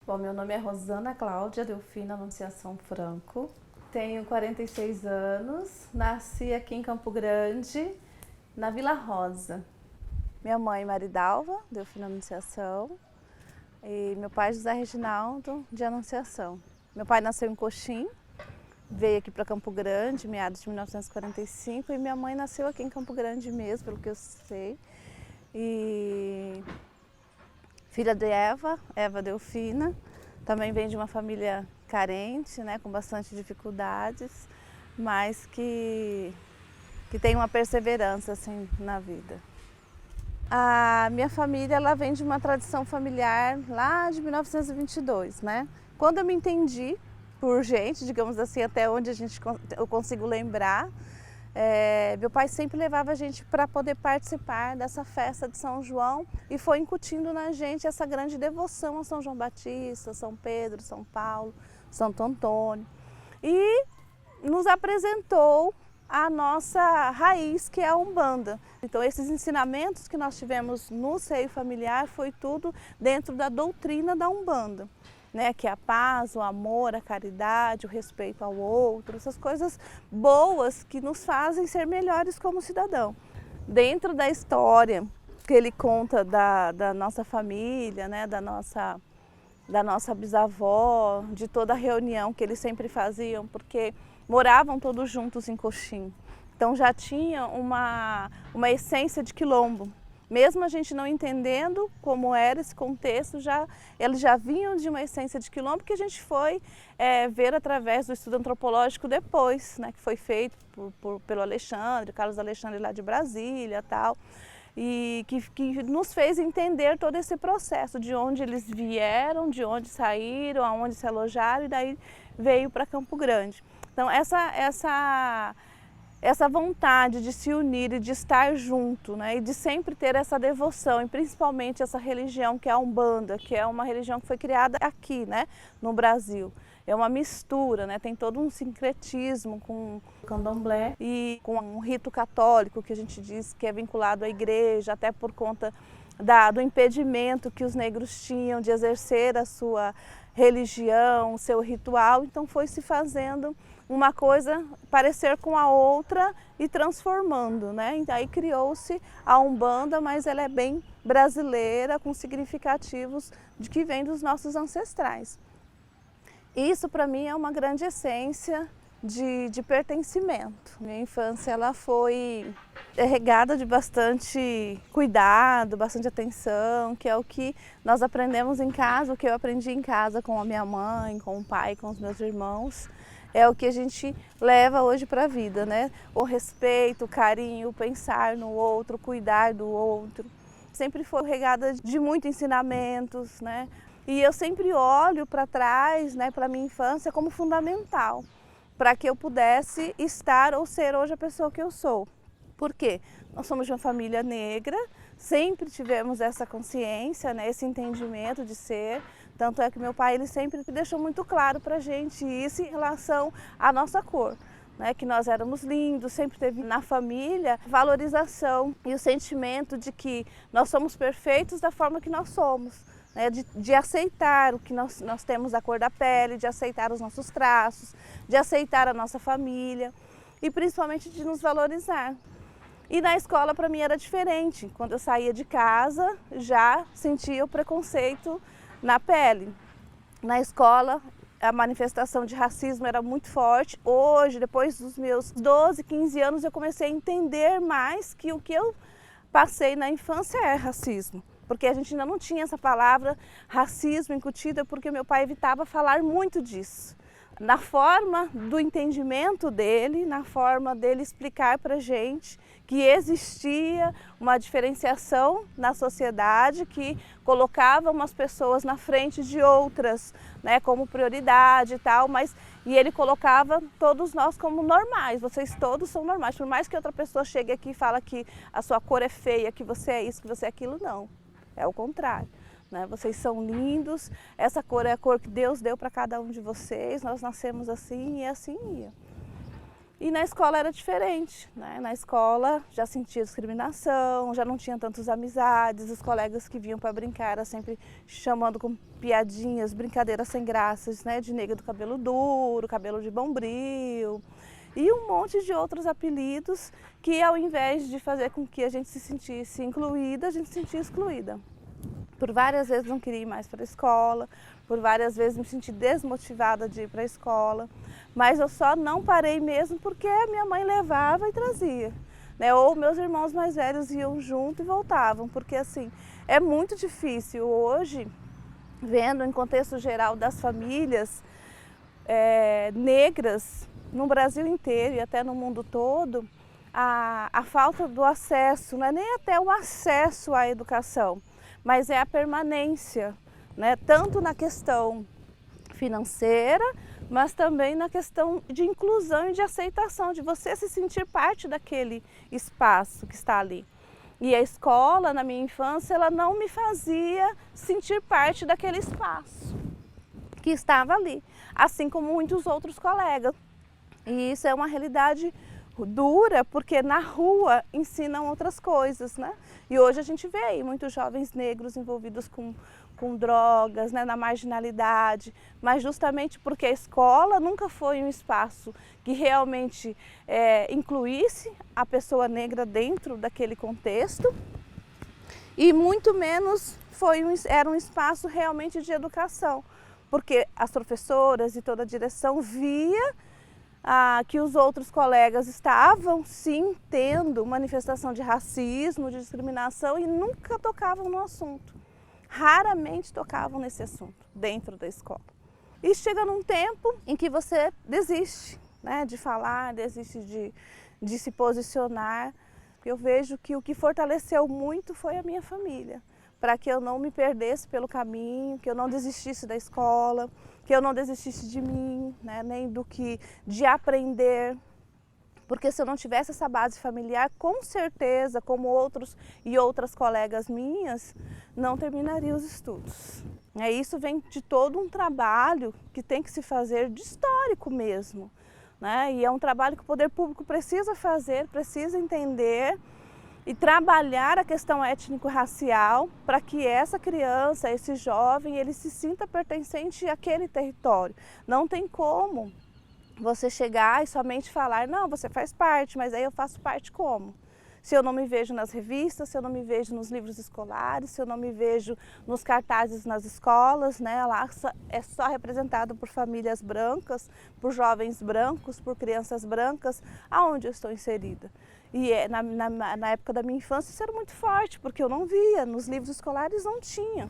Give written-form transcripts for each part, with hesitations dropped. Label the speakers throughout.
Speaker 1: Bom, meu nome é Rosana Cláudia Delfina Anunciação Franco, tenho 46 anos, nasci aqui em Campo Grande, na Vila Rosa. Minha mãe Maridalva Delfina Anunciação e meu pai José Reginaldo de Anunciação. Meu pai nasceu em Coxim, veio aqui para Campo Grande, meados de 1945, e minha mãe nasceu aqui em Campo Grande mesmo, pelo que eu sei. E filha de Eva Delfina, também vem de uma família carente, né, com bastante dificuldades, mas que tem uma perseverança assim, na vida. A minha família ela vem de uma tradição familiar lá de 1922, né? Quando eu me entendi por gente, digamos assim, até onde eu consigo lembrar, meu pai sempre levava a gente para poder participar dessa festa de São João e foi incutindo na gente essa grande devoção a São João Batista, São Pedro, São Paulo, Santo Antônio e nos apresentou a nossa raiz, que é a Umbanda. Então esses ensinamentos que nós tivemos no seio familiar foi tudo dentro da doutrina da Umbanda, né? Que é a paz, o amor, a caridade, o respeito ao outro, essas coisas boas que nos fazem ser melhores como cidadão. Dentro da história que ele conta da nossa família, né? da nossa bisavó, de toda a reunião que eles sempre faziam, porque moravam todos juntos em Coxim. Então já tinha uma essência de quilombo. Mesmo a gente não entendendo como era esse contexto, eles já vinham de uma essência de quilombo que a gente foi ver através do estudo antropológico depois, né, que foi feito pelo Alexandre, Carlos Alexandre lá de Brasília e tal. E que nos fez entender todo esse processo, de onde eles vieram, de onde saíram, aonde se alojaram e daí veio para Campo Grande. Então essa vontade de se unir e de estar junto, né, e de sempre ter essa devoção, e principalmente essa religião que é a Umbanda, que é uma religião que foi criada aqui, né, no Brasil. É uma mistura, né, tem todo um sincretismo com o candomblé e com um rito católico que a gente diz que é vinculado à igreja, até por conta do impedimento que os negros tinham de exercer a sua religião, o seu ritual. Então foi se fazendo uma coisa parecer com a outra e transformando, né? E aí criou-se a Umbanda, mas ela é bem brasileira, com significativos de que vem dos nossos ancestrais. Isso para mim é uma grande essência de pertencimento. Minha infância ela foi regada de bastante cuidado, bastante atenção, que é o que nós aprendemos em casa, o que eu aprendi em casa com a minha mãe, com o pai, com os meus irmãos. É o que a gente leva hoje para a vida, né? O respeito, o carinho, o pensar no outro, cuidar do outro. Sempre foi regada de muitos ensinamentos, né? E eu sempre olho para trás, né, para a minha infância como fundamental, para que eu pudesse estar ou ser hoje a pessoa que eu sou. Por quê? Nós somos de uma família negra, sempre tivemos essa consciência, né, esse entendimento de ser. Tanto é que meu pai ele sempre deixou muito claro para a gente isso em relação à nossa cor, né, que nós éramos lindos, sempre teve na família valorização e o sentimento de que nós somos perfeitos da forma que nós somos. De aceitar o que nós temos a cor da pele, de aceitar os nossos traços, de aceitar a nossa família e principalmente de nos valorizar. E na escola para mim era diferente. Quando eu saía de casa já sentia o preconceito na pele. Na escola a manifestação de racismo era muito forte. Hoje, depois dos meus 12, 15 anos, eu comecei a entender mais que o que eu passei na infância é racismo. Porque a gente ainda não tinha essa palavra racismo incutida, porque meu pai evitava falar muito disso. Na forma do entendimento dele, na forma dele explicar para a gente que existia uma diferenciação na sociedade que colocava umas pessoas na frente de outras, né, como prioridade e tal, e ele colocava todos nós como normais, vocês todos são normais, por mais que outra pessoa chegue aqui e fale que a sua cor é feia, que você é isso, que você é aquilo, não, é o contrário. Né? Vocês são lindos, essa cor é a cor que Deus deu para cada um de vocês, nós nascemos assim e assim ia. E na escola era diferente, né? Na escola já sentia discriminação, já não tinha tantas amizades, os colegas que vinham para brincar era sempre chamando com piadinhas, brincadeiras sem graças, né? De nega do cabelo duro, cabelo de bombril e um monte de outros apelidos que, ao invés de fazer com que a gente se sentisse incluída, a gente se sentia excluída. Por várias vezes não queria ir mais para a escola, por várias vezes me senti desmotivada de ir para a escola, mas eu só não parei mesmo porque a minha mãe levava e trazia, né? Ou meus irmãos mais velhos iam junto e voltavam, porque assim, é muito difícil hoje, vendo em contexto geral das famílias negras no Brasil inteiro e até no mundo todo, a falta do acesso, não é nem até o acesso à educação, mas é a permanência, né? Tanto na questão financeira, mas também na questão de inclusão e de aceitação, de você se sentir parte daquele espaço que está ali. E a escola, na minha infância, ela não me fazia sentir parte daquele espaço que estava ali, assim como muitos outros colegas. E isso é uma realidade dura, porque na rua ensinam outras coisas, né? E hoje a gente vê aí muitos jovens negros envolvidos com drogas, né, na marginalidade, mas justamente porque a escola nunca foi um espaço que realmente incluísse a pessoa negra dentro daquele contexto e muito menos era um espaço realmente de educação, porque as professoras e toda a direção via que os outros colegas estavam sim tendo manifestação de racismo, de discriminação e nunca tocavam no assunto. Raramente tocavam nesse assunto dentro da escola. E chega num tempo em que você desiste, né, de falar, desiste de se posicionar. Eu vejo que o que fortaleceu muito foi a minha família, para que eu não me perdesse pelo caminho, que eu não desistisse da escola, que eu não desistisse de mim, né, nem de aprender. Porque se eu não tivesse essa base familiar, com certeza, como outros e outras colegas minhas, não terminaria os estudos. Isso vem de todo um trabalho que tem que se fazer de histórico mesmo, né? E é um trabalho que o poder público precisa fazer, precisa entender e trabalhar a questão étnico-racial para que essa criança, esse jovem, ele se sinta pertencente àquele território. Não tem como você chegar e somente falar, não, você faz parte, mas aí eu faço parte como? Se eu não me vejo nas revistas, se eu não me vejo nos livros escolares, se eu não me vejo nos cartazes nas escolas, né? Lá é só representado por famílias brancas, por jovens brancos, por crianças brancas, aonde eu estou inserida. E na época da minha infância isso era muito forte, porque eu não via, nos livros escolares não tinha.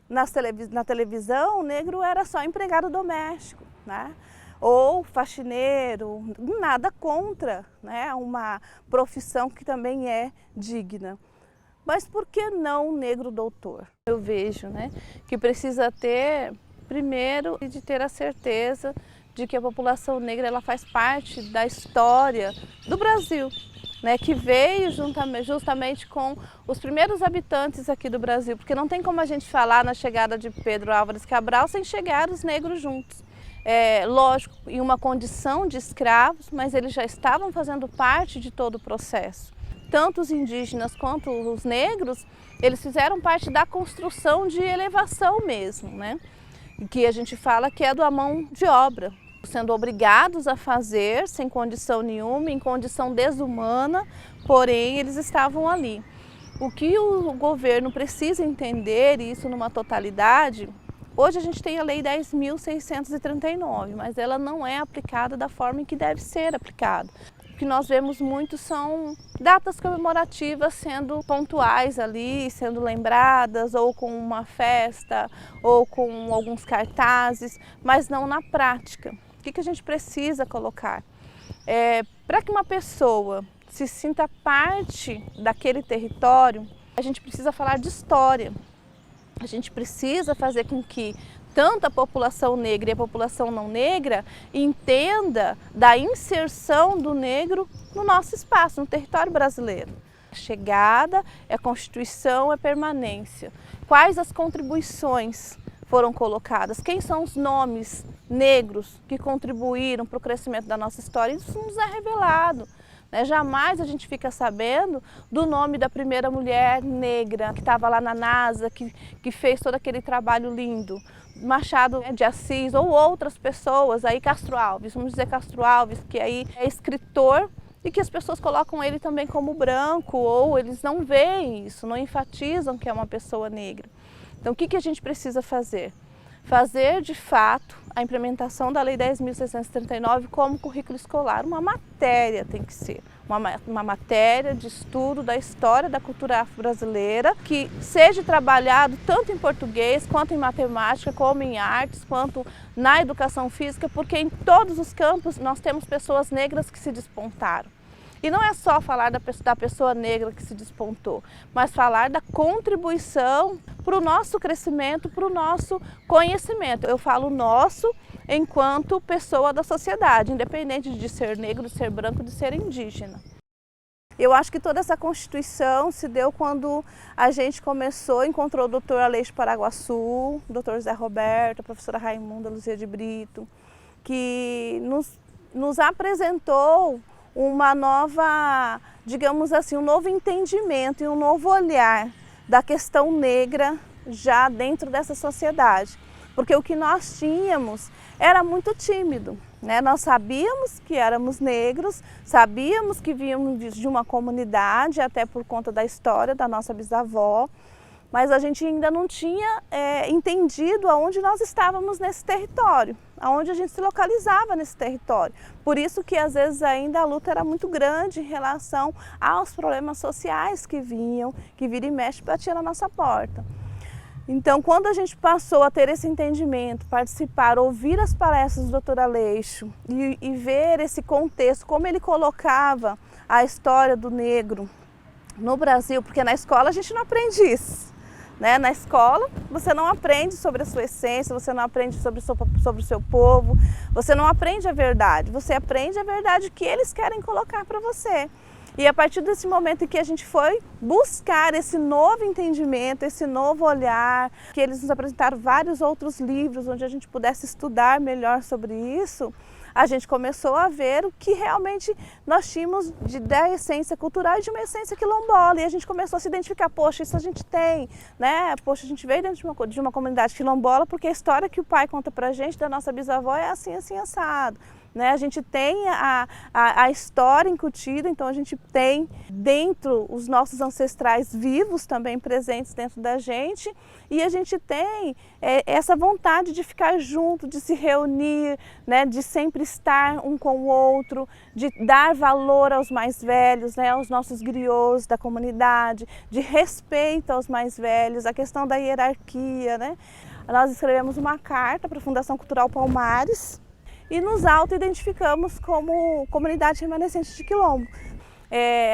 Speaker 1: Na televisão, o negro era só empregado doméstico, né? Ou faxineiro, nada contra, né, uma profissão que também é digna. Mas por que não o negro doutor? Eu vejo, né, que precisa ter, primeiro, de ter a certeza de que a população negra ela faz parte da história do Brasil, né, que veio justamente com os primeiros habitantes aqui do Brasil, porque não tem como a gente falar na chegada de Pedro Álvares Cabral sem chegar os negros juntos. Lógico, em uma condição de escravos, mas eles já estavam fazendo parte de todo o processo. Tanto os indígenas quanto os negros, eles fizeram parte da construção de elevação mesmo, né? Que a gente fala que é da mão de obra, sendo obrigados a fazer sem condição nenhuma, em condição desumana, porém eles estavam ali. O que o governo precisa entender, e isso numa totalidade, hoje a gente tem a Lei 10.639, mas ela não é aplicada da forma em que deve ser aplicada. O que nós vemos muito são datas comemorativas sendo pontuais ali, sendo lembradas, ou com uma festa, ou com alguns cartazes, mas não na prática. O que a gente precisa colocar? Para que uma pessoa se sinta parte daquele território, a gente precisa falar de história. A gente precisa fazer com que tanto a população negra e a população não negra entenda da inserção do negro no nosso espaço, no território brasileiro. A chegada, a constituição, a permanência. Quais as contribuições foram colocadas, quem são os nomes negros que contribuíram para o crescimento da nossa história, isso nos é revelado. Jamais a gente fica sabendo do nome da primeira mulher negra que estava lá na NASA, que fez todo aquele trabalho lindo. Machado de Assis ou outras pessoas, aí Castro Alves, vamos dizer Castro Alves, que aí é escritor e que as pessoas colocam ele também como branco, ou eles não veem isso, não enfatizam que é uma pessoa negra. Então o que a gente precisa fazer? Fazer de fato a implementação da Lei 10.639 como currículo escolar. Uma matéria tem que ser, uma matéria de estudo da história da cultura afro-brasileira que seja trabalhado tanto em português, quanto em matemática, como em artes, quanto na educação física, porque em todos os campos nós temos pessoas negras que se despontaram. E não é só falar da pessoa negra que se despontou, mas falar da contribuição para o nosso crescimento, para o nosso conhecimento. Eu falo nosso enquanto pessoa da sociedade, independente de ser negro, de ser branco, de ser indígena. Eu acho que toda essa constituição se deu quando a gente encontrou o doutor Aleixo Paraguaçu, o doutor Zé Roberto, a professora Raimunda Luzia de Brito, que nos apresentou uma nova, digamos assim, um novo entendimento e um novo olhar da questão negra já dentro dessa sociedade. Porque o que nós tínhamos era muito tímido, né? Nós sabíamos que éramos negros, sabíamos que víamos de uma comunidade, até por conta da história da nossa bisavó, mas a gente ainda não tinha entendido aonde nós estávamos nesse território, aonde a gente se localizava nesse território. Por isso que às vezes ainda a luta era muito grande em relação aos problemas sociais que vinham, que vira e mexe batiam na nossa porta. Então, quando a gente passou a ter esse entendimento, participar, ouvir as palestras do Dr. Aleixo e ver esse contexto, como ele colocava a história do negro no Brasil, porque na escola a gente não aprende isso. Na escola você não aprende sobre a sua essência, você não aprende sobre o seu povo, você não aprende a verdade, você aprende a verdade que eles querem colocar para você. E a partir desse momento em que a gente foi buscar esse novo entendimento, esse novo olhar, que eles nos apresentaram vários outros livros onde a gente pudesse estudar melhor sobre isso, a gente começou a ver o que realmente nós tínhamos da essência cultural e de uma essência quilombola. E a gente começou a se identificar, poxa, isso a gente tem, né? Poxa, a gente veio dentro de uma comunidade quilombola porque a história que o pai conta pra gente da nossa bisavó é assim, assim, assado. A gente tem a história incutida, então a gente tem dentro os nossos ancestrais vivos também presentes dentro da gente e a gente tem essa vontade de ficar junto, de se reunir, de sempre estar um com o outro, de dar valor aos mais velhos, aos nossos griots da comunidade, de respeito aos mais velhos, a questão da hierarquia. Nós escrevemos uma carta para a Fundação Cultural Palmares, e nos auto-identificamos como comunidade remanescente de Quilombo.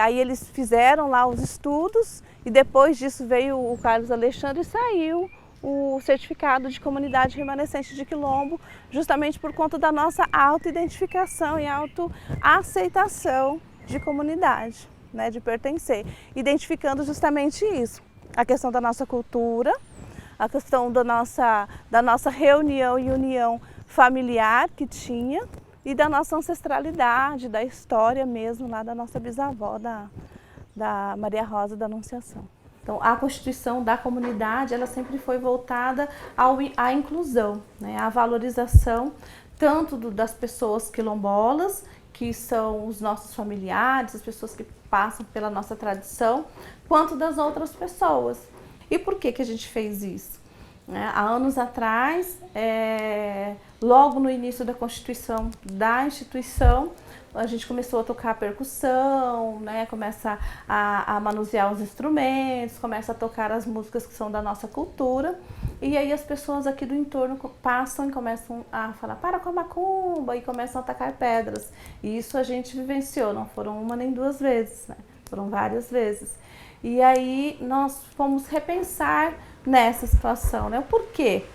Speaker 1: Aí eles fizeram lá os estudos e depois disso veio o Carlos Alexandre e saiu o certificado de comunidade remanescente de Quilombo, justamente por conta da nossa auto-identificação e auto-aceitação de comunidade, de pertencer, identificando justamente isso, a questão da nossa cultura, a questão da nossa reunião e união familiar que tinha e da nossa ancestralidade, da história mesmo lá da nossa bisavó, da Maria Rosa da Anunciação. Então, a constituição da comunidade, ela sempre foi voltada à inclusão, à valorização tanto das pessoas quilombolas, que são os nossos familiares, as pessoas que passam pela nossa tradição, quanto das outras pessoas. E por que a gente fez isso? Há anos atrás, logo no início da constituição da instituição, a gente começou a tocar percussão, começa a manusear os instrumentos, começa a tocar as músicas que são da nossa cultura. E aí as pessoas aqui do entorno passam e começam a falar, para com a macumba, e começam a atacar pedras. E isso a gente vivenciou, não foram uma nem duas vezes, foram várias vezes. E aí nós fomos repensar nessa situação, o porquê?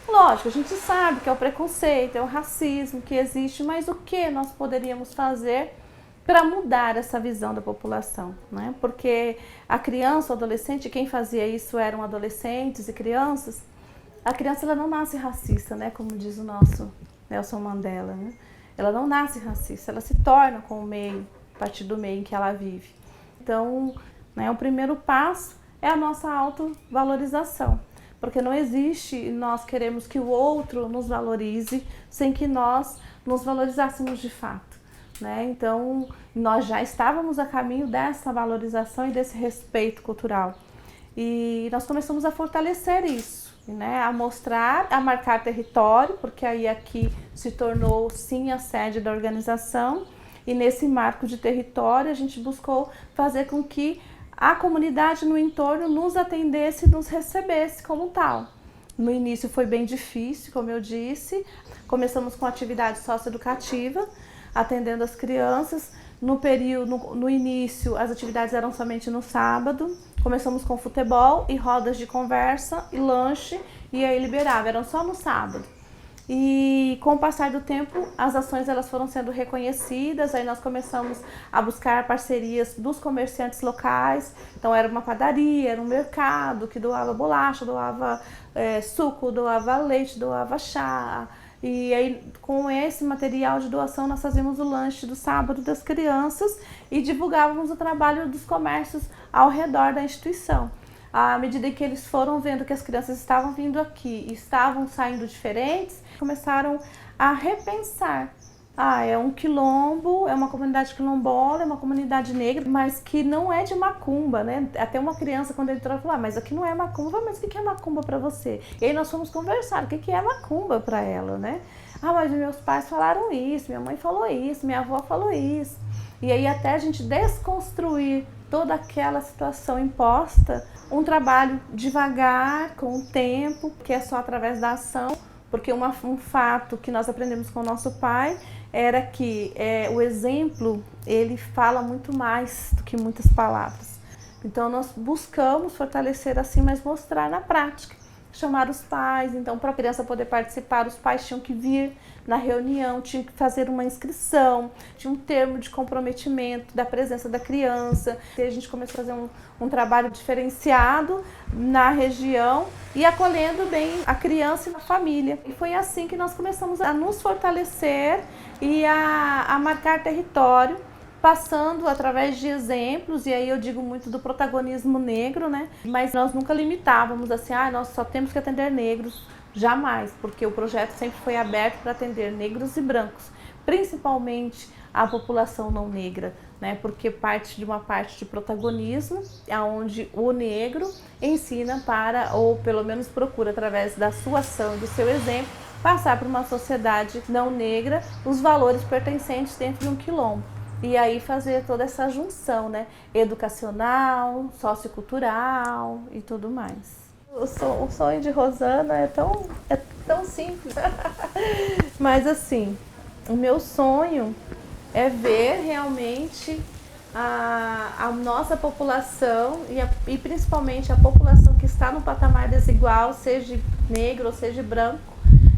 Speaker 1: Lógico, a gente sabe que é o preconceito, é o racismo que existe, mas o que nós poderíamos fazer para mudar essa visão da população, Porque a criança, o adolescente, quem fazia isso eram adolescentes e crianças, A criança ela não nasce racista, né? Como diz o nosso Nelson Mandela, né? Ela não nasce racista, ela se torna com o meio, a partir do meio em que ela vive. Então, né, o primeiro passo é a nossa autovalorização, porque não existe nós queremos que o outro nos valorize sem que nós nos valorizássemos de fato, né? Então, nós já estávamos a caminho dessa valorização e desse respeito cultural. E nós começamos a fortalecer isso, né? A mostrar, a marcar território, porque aí aqui se tornou sim a sede da organização, e nesse marco de território a gente buscou fazer com que a comunidade no entorno nos atendesse e nos recebesse como tal. No início foi bem difícil, como eu disse, começamos com atividade socioeducativa, atendendo as crianças. No início, as atividades eram somente no sábado. Começamos com futebol e rodas de conversa e lanche, e aí liberava, eram só no sábado. E com o passar do tempo, as ações elas foram sendo reconhecidas, aí nós começamos a buscar parcerias dos comerciantes locais. Então era uma padaria, era um mercado que doava bolacha, doava suco, doava leite, doava chá. E aí com esse material de doação nós fazíamos o lanche do sábado das crianças e divulgávamos o trabalho dos comércios ao redor da instituição. À medida que eles foram vendo que as crianças estavam vindo aqui e estavam saindo diferentes, começaram a repensar. É um quilombo, é uma comunidade quilombola, é uma comunidade negra, mas que não é de macumba, né? Até uma criança, quando entrou, falou, mas aqui não é macumba, mas o que é macumba para você? E aí nós fomos conversar, o que é macumba para ela, né? Mas meus pais falaram isso, minha mãe falou isso, minha avó falou isso. E aí até a gente desconstruir toda aquela situação imposta, um trabalho devagar, com o tempo, que é só através da ação, porque um fato que nós aprendemos com o nosso pai era que o exemplo, ele fala muito mais do que muitas palavras. Então nós buscamos fortalecer assim, mas mostrar na prática. Chamar os pais, então para a criança poder participar, os pais tinham que vir na reunião, tinham que fazer uma inscrição, tinha um termo de comprometimento da presença da criança. E a gente começou a fazer um trabalho diferenciado na região e acolhendo bem a criança e a família. E foi assim que nós começamos a nos fortalecer e a marcar território, passando através de exemplos, e aí eu digo muito do protagonismo negro, né? Mas nós nunca limitávamos assim, nós só temos que atender negros, jamais, porque o projeto sempre foi aberto para atender negros e brancos, principalmente a população não negra, né? Porque parte de uma parte de protagonismo, onde o negro ensina para, ou pelo menos procura através da sua ação, do seu exemplo, passar para uma sociedade não negra os valores pertencentes dentro de um quilombo. E aí fazer toda essa junção, né? Educacional, sociocultural e tudo mais. O sonho de Rosana é tão simples. Mas assim, o meu sonho é ver realmente a nossa população e principalmente a população que está no patamar desigual, seja negro ou seja branco,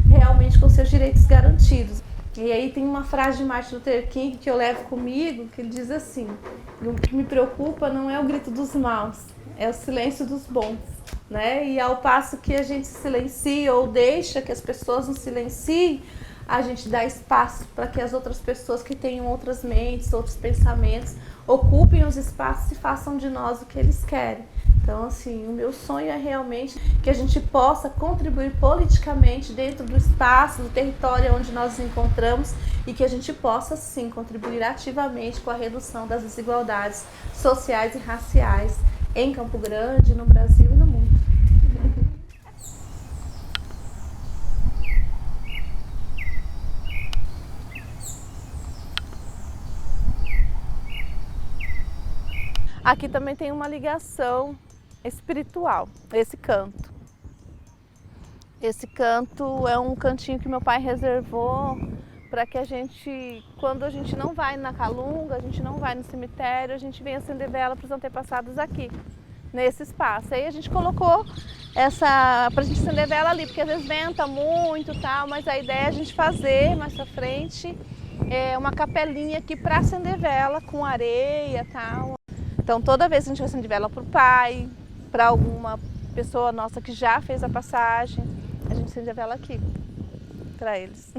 Speaker 1: realmente com seus direitos garantidos. E aí tem uma frase de Martin Luther King que eu levo comigo, que ele diz assim: o que me preocupa não é o grito dos maus, é o silêncio dos bons, né? E ao passo que a gente silencia ou deixa que as pessoas nos silenciem, a gente dá espaço para que as outras pessoas que tenham outras mentes, outros pensamentos, ocupem os espaços e façam de nós o que eles querem. Então, assim, o meu sonho é realmente que a gente possa contribuir politicamente dentro do espaço, do território onde nós nos encontramos e que a gente possa, sim, contribuir ativamente com a redução das desigualdades sociais e raciais em Campo Grande, no Brasil e no mundo. Aqui também tem uma ligação espiritual, esse canto. Esse canto é um cantinho que meu pai reservou para que a gente, quando a gente não vai na Calunga, a gente não vai no cemitério, a gente vem acender vela para os antepassados aqui, nesse espaço. Aí a gente colocou pra gente acender vela ali, porque às vezes venta muito e tal, mas a ideia é a gente fazer mais pra frente uma capelinha aqui para acender vela com areia e tal. Então toda vez que a gente acende vela para o pai, para alguma pessoa nossa que já fez a passagem, a gente acende a vela aqui, para eles.